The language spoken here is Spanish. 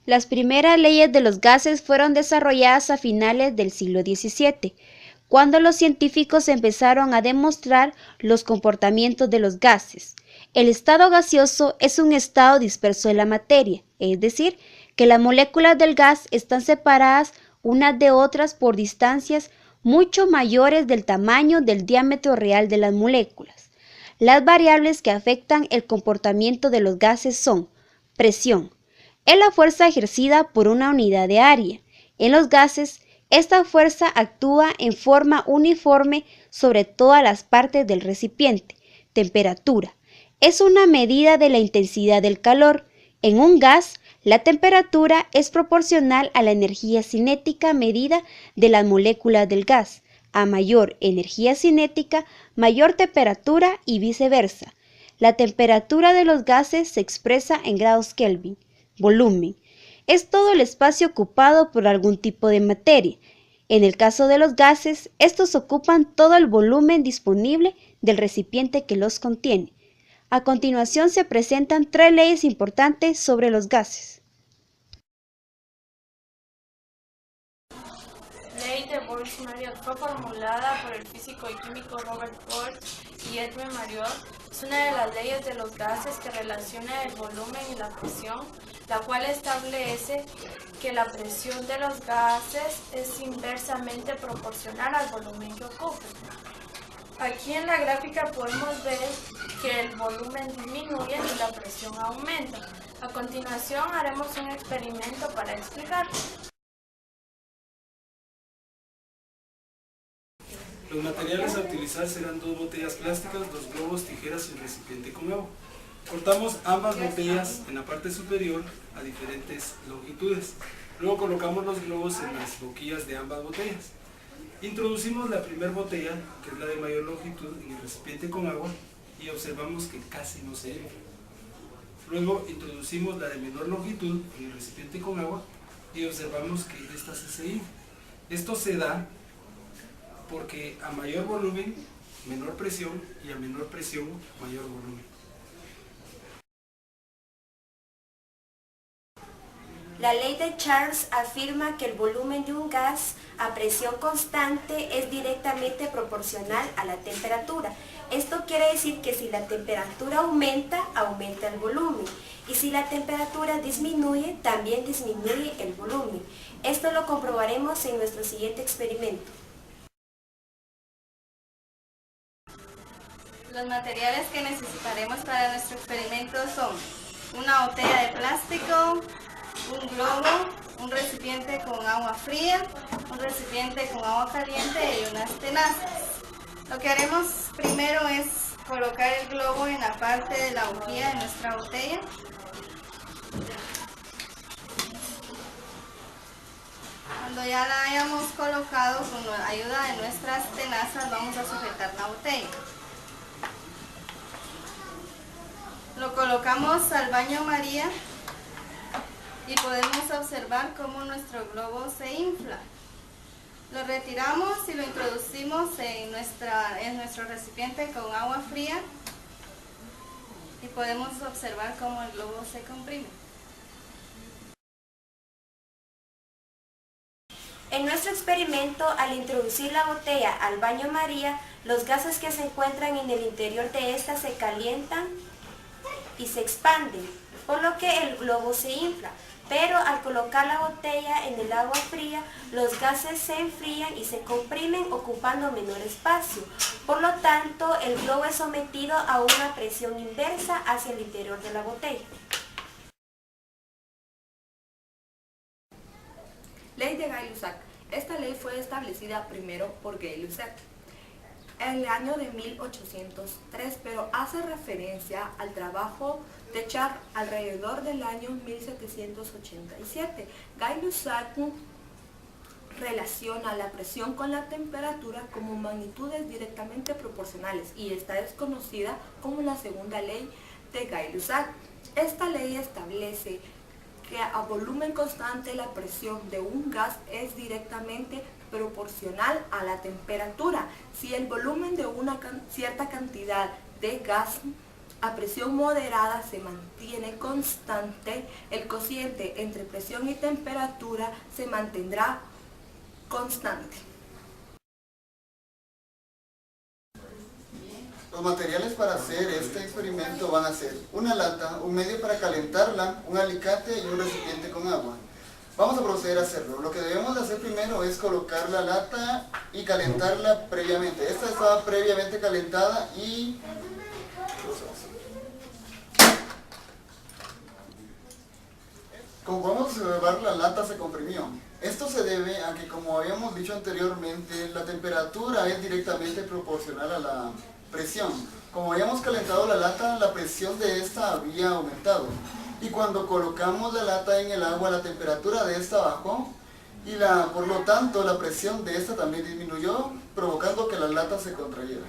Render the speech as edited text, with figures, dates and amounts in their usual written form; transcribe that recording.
Las primeras leyes de los gases fueron desarrolladas a finales del siglo XVII, cuando los científicos empezaron a demostrar los comportamientos de los gases. El estado gaseoso es un estado disperso de la materia, es decir, que las moléculas del gas están separadas unas de otras por distancias mucho mayores del tamaño del diámetro real de las moléculas. Las variables que afectan el comportamiento de los gases son presión. Es la fuerza ejercida por una unidad de área. En los gases, esta fuerza actúa en forma uniforme sobre todas las partes del recipiente. Temperatura. Es una medida de la intensidad del calor. En un gas, la temperatura es proporcional a la energía cinética medida de las moléculas del gas. A mayor energía cinética, mayor temperatura y viceversa. La temperatura de los gases se expresa en grados Kelvin. Volumen. Es todo el espacio ocupado por algún tipo de materia. En el caso de los gases, estos ocupan todo el volumen disponible del recipiente que los contiene. A continuación se presentan tres leyes importantes sobre los gases. Ley de Bohr-Mariotte fue formulada por el físico y químico Robert Bohr y Edwin Mariotte. Es una de las leyes de los gases que relaciona el volumen y la presión, la cual establece que la presión de los gases es inversamente proporcional al volumen que ocupan. Aquí en la gráfica podemos ver que el volumen disminuye y la presión aumenta. A continuación haremos un experimento para explicar. Los materiales a utilizar serán 2 botellas plásticas, 2 globos, tijeras y un recipiente con agua. Cortamos ambas botellas en la parte superior a diferentes longitudes. Luego colocamos los globos en las boquillas de ambas botellas. Introducimos la primera botella, que es la de mayor longitud, en el recipiente con agua y observamos que casi no se infla. Luego introducimos la de menor longitud en el recipiente con agua y observamos que esta sí se infla. Esto se da porque a mayor volumen, menor presión, y a menor presión, mayor volumen. La ley de Charles afirma que el volumen de un gas a presión constante es directamente proporcional a la temperatura. Esto quiere decir que si la temperatura aumenta, aumenta el volumen. Y si la temperatura disminuye, también disminuye el volumen. Esto lo comprobaremos en nuestro siguiente experimento. Los materiales que necesitaremos para nuestro experimento son una botella de plástico, un globo, un recipiente con agua fría, un recipiente con agua caliente y unas tenazas. Lo que haremos primero es colocar el globo en la parte de la bujía de nuestra botella. Cuando ya la hayamos colocado, con la ayuda de nuestras tenazas vamos a sujetar la botella. Lo colocamos al baño María y podemos observar cómo nuestro globo se infla. Lo retiramos y lo introducimos en nuestro recipiente con agua fría y podemos observar cómo el globo se comprime. En nuestro experimento, al introducir la botella al baño María, los gases que se encuentran en el interior de esta se calientan y se expanden, por lo que el globo se infla. Pero al colocar la botella en el agua fría, los gases se enfrían y se comprimen ocupando menor espacio. Por lo tanto, el globo es sometido a una presión inversa hacia el interior de la botella. Ley de Gay-Lussac. Esta ley fue establecida primero por Gay-Lussac en el año de 1803, pero hace referencia al trabajo de Charles alrededor del año 1787. Gay-Lussac relaciona la presión con la temperatura como magnitudes directamente proporcionales y esta es conocida como la segunda ley de Gay-Lussac. Esta ley establece que a volumen constante la presión de un gas es directamente proporcional a la temperatura. Si el volumen de una cierta cantidad de gas A presión moderada se mantiene constante, el cociente entre presión y temperatura se mantendrá constante. Los materiales para hacer este experimento van a ser una lata, un medio para calentarla, un alicate y un recipiente con agua. Vamos a proceder a hacerlo. Lo que debemos de hacer primero es colocar la lata y calentarla previamente. Esta estaba previamente calentada y... Como podemos observar, la lata se comprimió. Esto se debe a que, como habíamos dicho anteriormente, la temperatura es directamente proporcional a la presión. Como habíamos calentado la lata, la presión de esta había aumentado. Y cuando colocamos la lata en el agua, la temperatura de esta bajó y por lo tanto la presión de esta también disminuyó, provocando que la lata se contrayera.